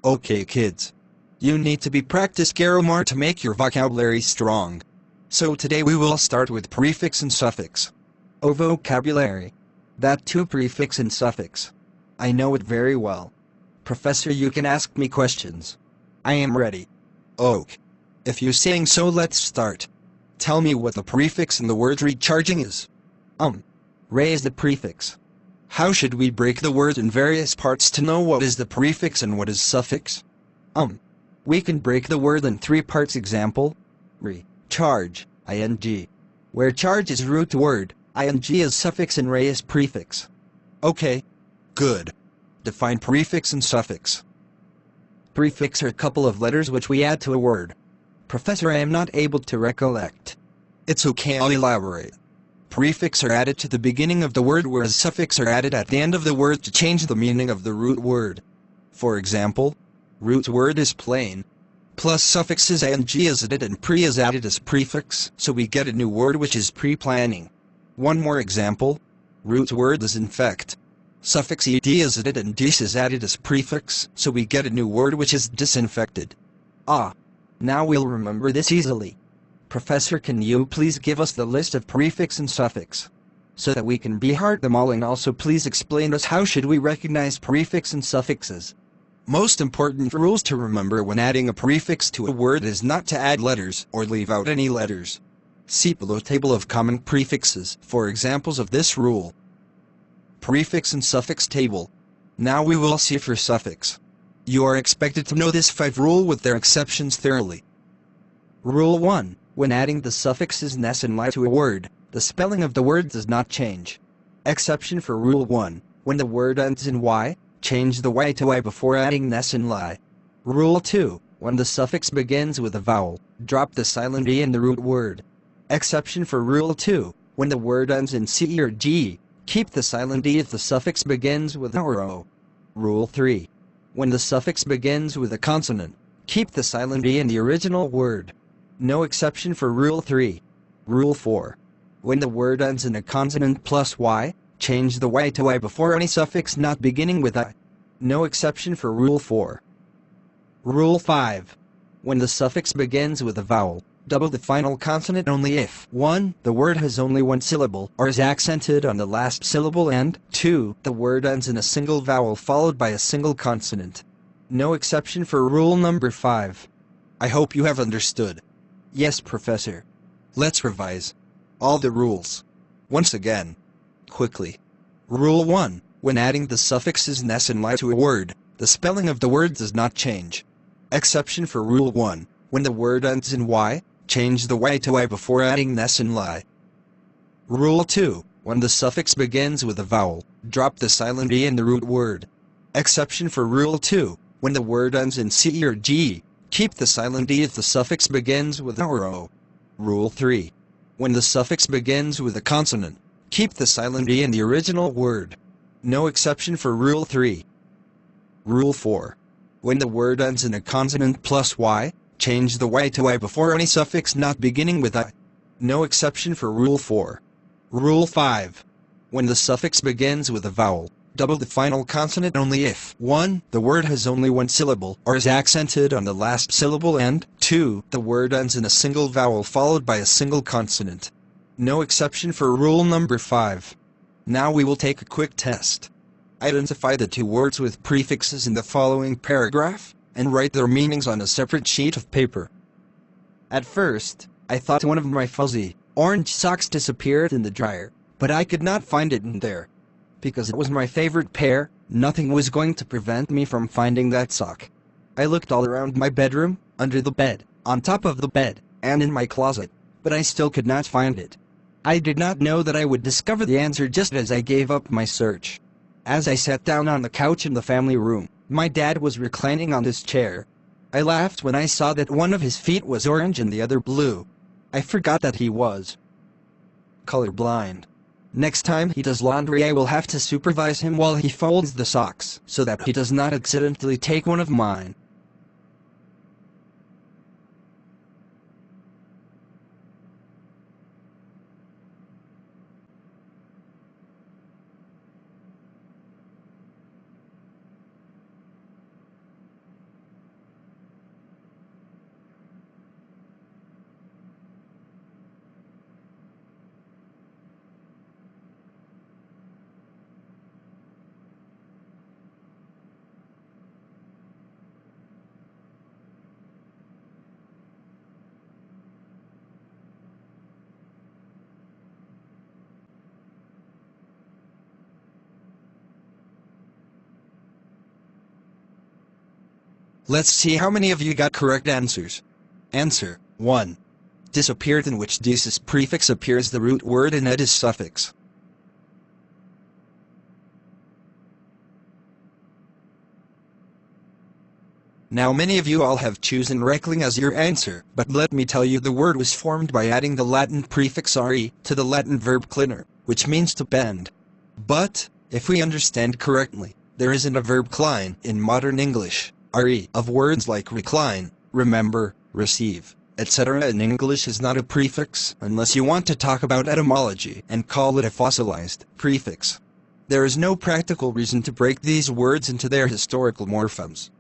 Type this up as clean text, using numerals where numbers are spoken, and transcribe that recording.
Okay kids. You need to be practice grammar to make your vocabulary strong. So today we will start with prefix and suffix. Oh vocabulary. That too prefix and suffix. I know it very well. Professor, you can ask me questions. I am ready. Ok. If you're saying so, let's start. Tell me what the prefix in the word recharging is. Re is the prefix. How should we break the word in various parts to know what is the prefix and what is suffix? We can break the word in 3 parts. Example. Re, charge, ing. Where charge is root word, ing is suffix and re is prefix. Okay. Good. Define prefix and suffix. Prefix are a couple of letters which we add to a word. Professor, I am not able to recollect. It's okay, I'll elaborate. Prefix are added to the beginning of the word, whereas suffix are added at the end of the word to change the meaning of the root word. For example, root word is plain, plus suffixes ing is added and pre is added as prefix, so we get a new word which is pre-planning. One more example. Root word is infect. Suffix ed is added and dis is added as prefix, so we get a new word which is disinfected. Now we'll remember this easily. Professor, can you please give us the list of prefix and suffix, so that we can heart them all, and also please explain us how should we recognize prefix and suffixes. Most important rules to remember when adding a prefix to a word is not to add letters or leave out any letters. See below table of common prefixes for examples of this rule. Prefix and suffix table. Now we will see for suffix. You are expected to know this 5 rule with their exceptions thoroughly. Rule 1. When adding the suffixes ness and lie to a word, the spelling of the word does not change. Exception for Rule 1. When the word ends in y, change the y to I before adding ness and lie. Rule 2. When the suffix begins with a vowel, drop the silent e in the root word. Exception for Rule 2. When the word ends in c or g, keep the silent e if the suffix begins with a or o. Rule 3. When the suffix begins with a consonant, keep the silent e in the original word. No exception for Rule 3. Rule 4. When the word ends in a consonant plus y, change the y to I before any suffix not beginning with I. No exception for Rule 4. Rule 5. When the suffix begins with a vowel, double the final consonant only if 1. The word has only one syllable or is accented on the last syllable, and 2. The word ends in a single vowel followed by a single consonant. No exception for rule number 5. I hope you have understood. Yes, Professor. Let's revise all the rules once again. Quickly. Rule 1. When adding the suffixes ness and lie to a word, the spelling of the word does not change. Exception for Rule 1. When the word ends in y, change the y to I before adding ness and lie. Rule 2. When the suffix begins with a vowel, drop the silent e in the root word. Exception for Rule 2. When the word ends in c or g, keep the silent e if the suffix begins with a or o. Rule 3. When the suffix begins with a consonant, keep the silent e in the original word. No exception for Rule 3. Rule 4. When the word ends in a consonant plus y, change the y to I before any suffix not beginning with I. No exception for Rule 4. Rule 5. When the suffix begins with a vowel, double the final consonant only if 1. The word has only one syllable or is accented on the last syllable, and 2. The word ends in a single vowel followed by a single consonant. No exception for rule number 5. Now we will take a quick test. Identify the 2 words with prefixes in the following paragraph, and write their meanings on a separate sheet of paper. At first, I thought one of my fuzzy, orange socks disappeared in the dryer, but I could not find it in there. Because it was my favorite pair, nothing was going to prevent me from finding that sock. I looked all around my bedroom, under the bed, on top of the bed, and in my closet, but I still could not find it. I did not know that I would discover the answer just as I gave up my search. As I sat down on the couch in the family room, my dad was reclining on his chair. I laughed when I saw that one of his feet was orange and the other blue. I forgot that he was colorblind. Next time he does laundry, I will have to supervise him while he folds the socks, so that he does not accidentally take one of mine. Let's see how many of you got correct answers. Answer 1. Disappeared, in which dis is prefix appears the root word and ed is suffix. Now many of you all have chosen reckling as your answer, but let me tell you the word was formed by adding the Latin prefix re to the Latin verb clinner, which means to bend. But, if we understand correctly, there isn't a verb cline in modern English. Re of words like recline, remember, receive, etc. in English is not a prefix unless you want to talk about etymology and call it a fossilized prefix. There is no practical reason to break these words into their historical morphemes.